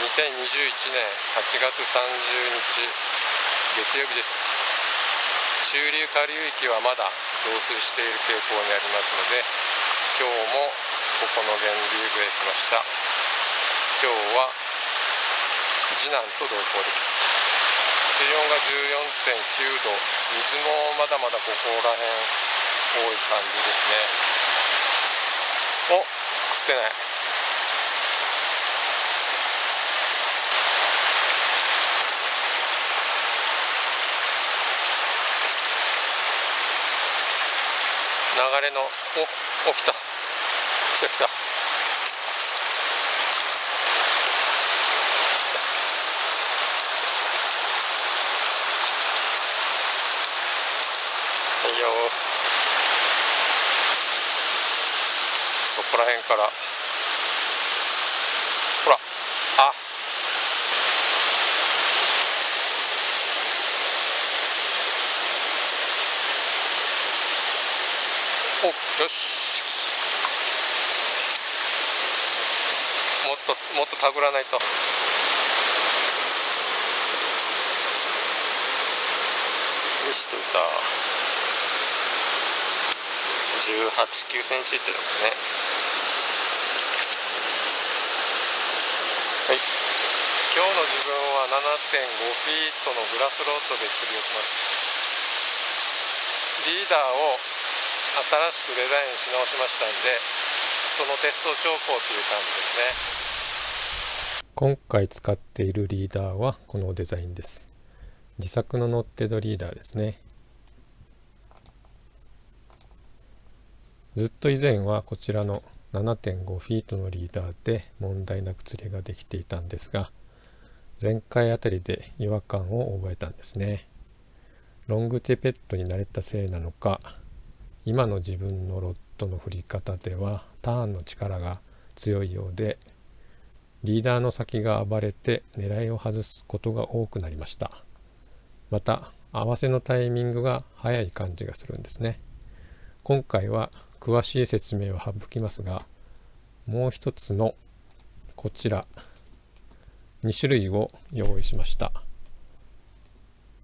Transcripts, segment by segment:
2021年8月30日月曜日です。中流下流域はまだ増水している傾向にありますので、今日もここの源流部へ来ました。今日は次男と同行です。水温が 14.9 度、水もまだまだここら辺多い感じですね。お、食ってない。流れの、来た。いいよ。そこら辺から、ほら、あ、お、よし。もっとたぐらないと。よし、取れた。18、9センチってのもね。はい。今日の自分は 7.5 フィートのグラスロッドで釣りをします。リーダーを新しくデザインし直しましたんで、そのテスト兆候という感じですね。今回使っているリーダーはこのデザインです。自作のノッテドリーダーですね。ずっと以前はこちらの 7.5 フィートのリーダーで問題なく釣りができていたんですが、前回あたりで違和感を覚えたんですね。ロングテペットに慣れたせいなのか、今の自分のロッドの振り方ではターンの力が強いようで、リーダーの先が暴れて狙いを外すことが多くなりました。また合わせのタイミングが早い感じがするんですね。今回は詳しい説明は省きますが、もう一つのこちら2種類を用意しました。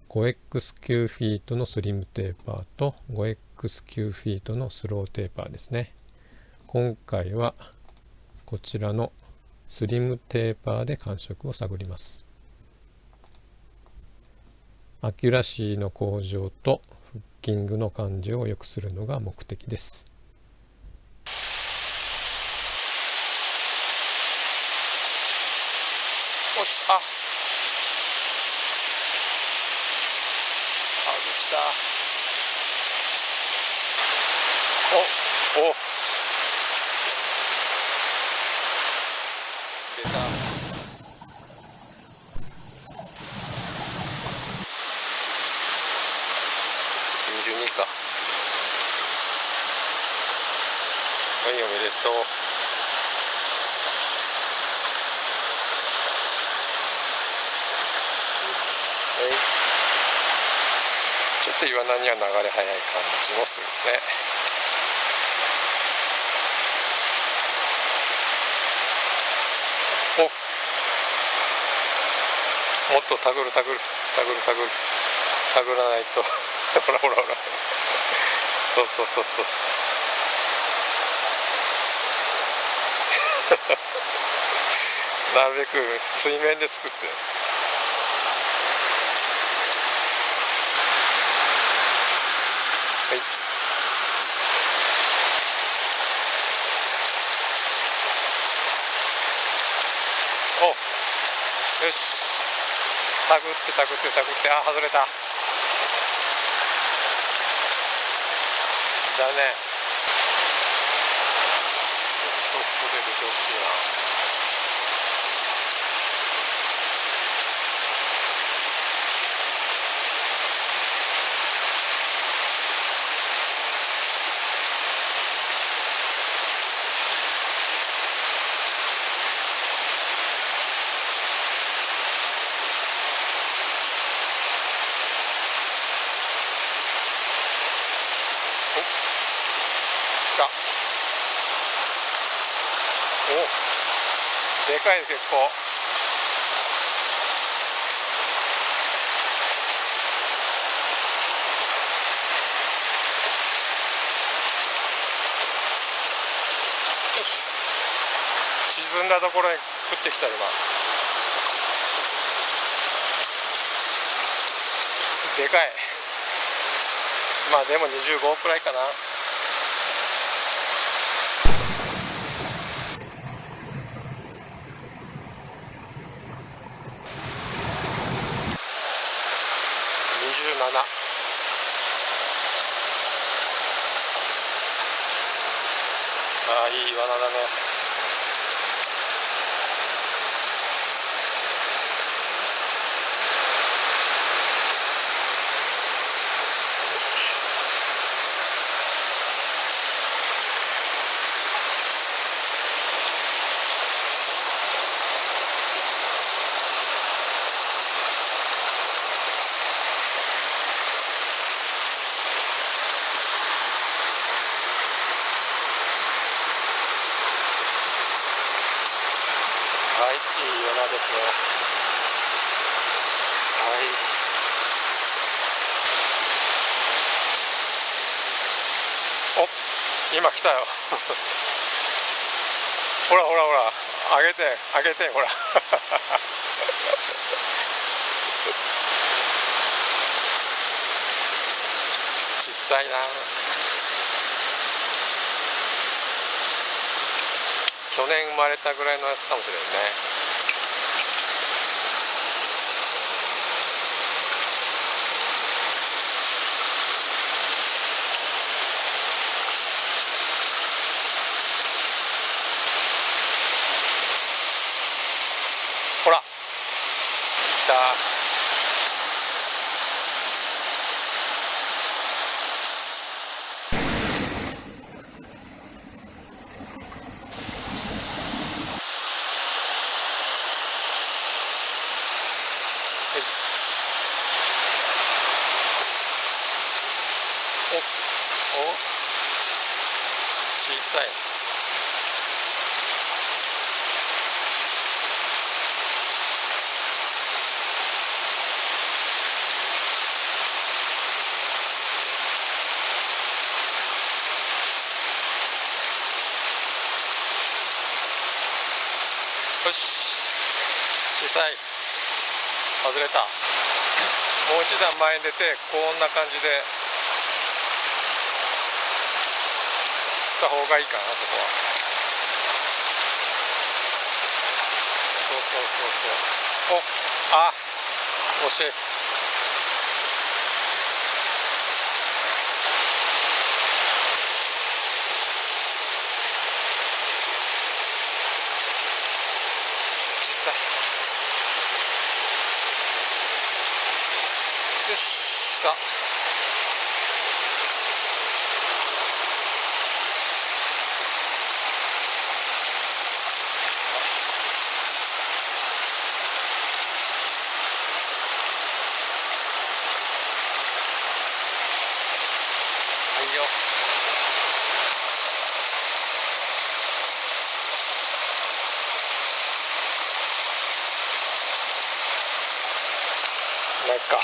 5X9 フィートのスリムテーパーと 5X9 フィートのスローテーパーですね。今回はこちらのスリムテーパーで感触を探ります。アキュラシーの向上とフッキングの感じを良くするのが目的です。よし、あ、外した。お、出た。22か。はい、おめでとう。ちょっとイワナには流れ早い感じもするね。もっとたぐらないとほらそうなるべく水面ですくって。はい。お、よし。たぐって、あ、外れた。だね。ちょっとここで出てほしいな。お、でかい結構。んだところに食ってきた今。でかい。まあでも25くらいかな。27。ああ、いい罠だね。はい、いい罠ですね。はい。お、今来たよ。ほらほらほら、あげてあげて、ほら。小さいな。去年生まれたぐらいのやつかもしれんね。ほら、いた。お、小さい。よし、小さい。外れた。もう一段前に出て、こんな感じで釣った方がいいかな、そこは。そうそうそうそう。お、あ、惜しい。小さい。よし、来た。はいよ。ないか。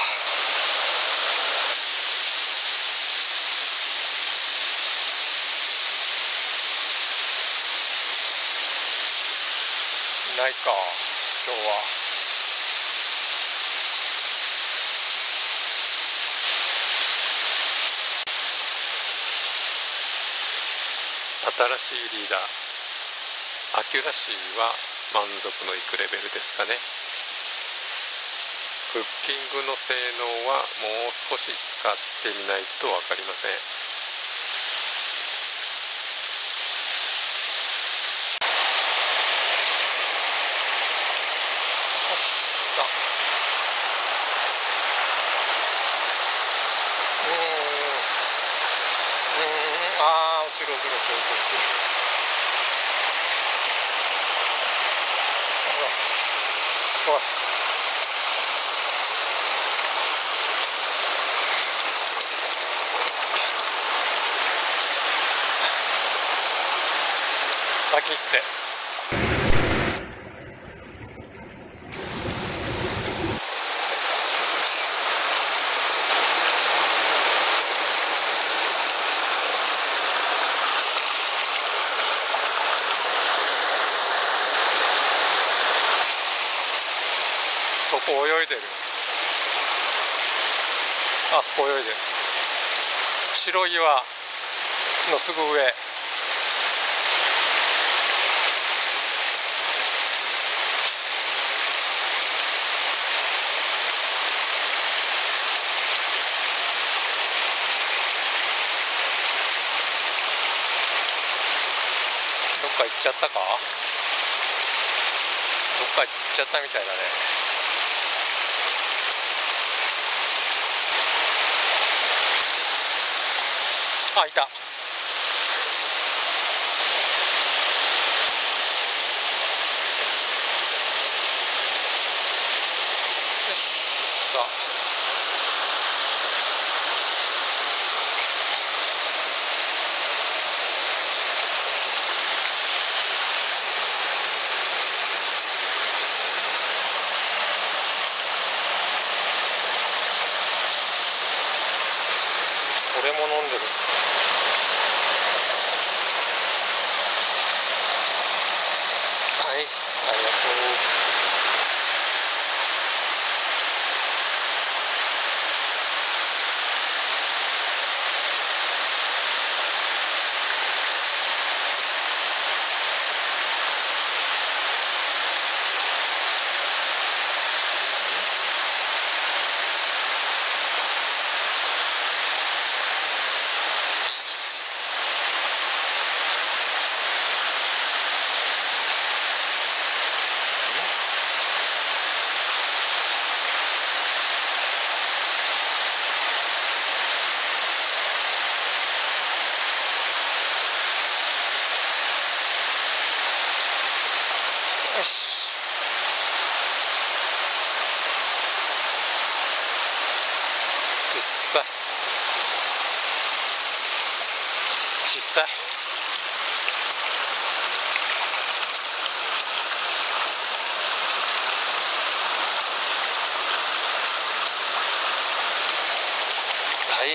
ないか、今日は。新しいリーダー、アキュラシーは満足のいくレベルですかね。フッキングの性能はもう少し使ってみないと分かりません。ああ、落ちる落ちる落ちる落ちる落ちる。ほら、ほら。先行って。こ泳いでる。あそこ泳いでる。白岩のすぐ上。どっか行っちゃったか？どっか行っちゃったみたいだね。あ、いた。よし。さあ。俺も飲んでる。はい、ありがとう。よし。実際小さい。はい。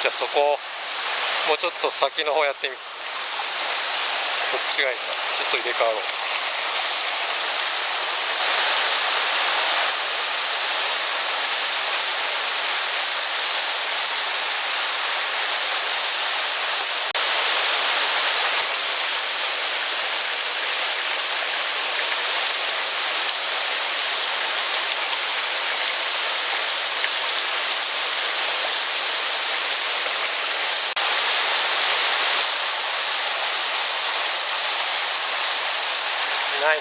じゃあそこもうちょっと先の方やってみ。こっちがいいな。ちょっと入れ替わろう。ない。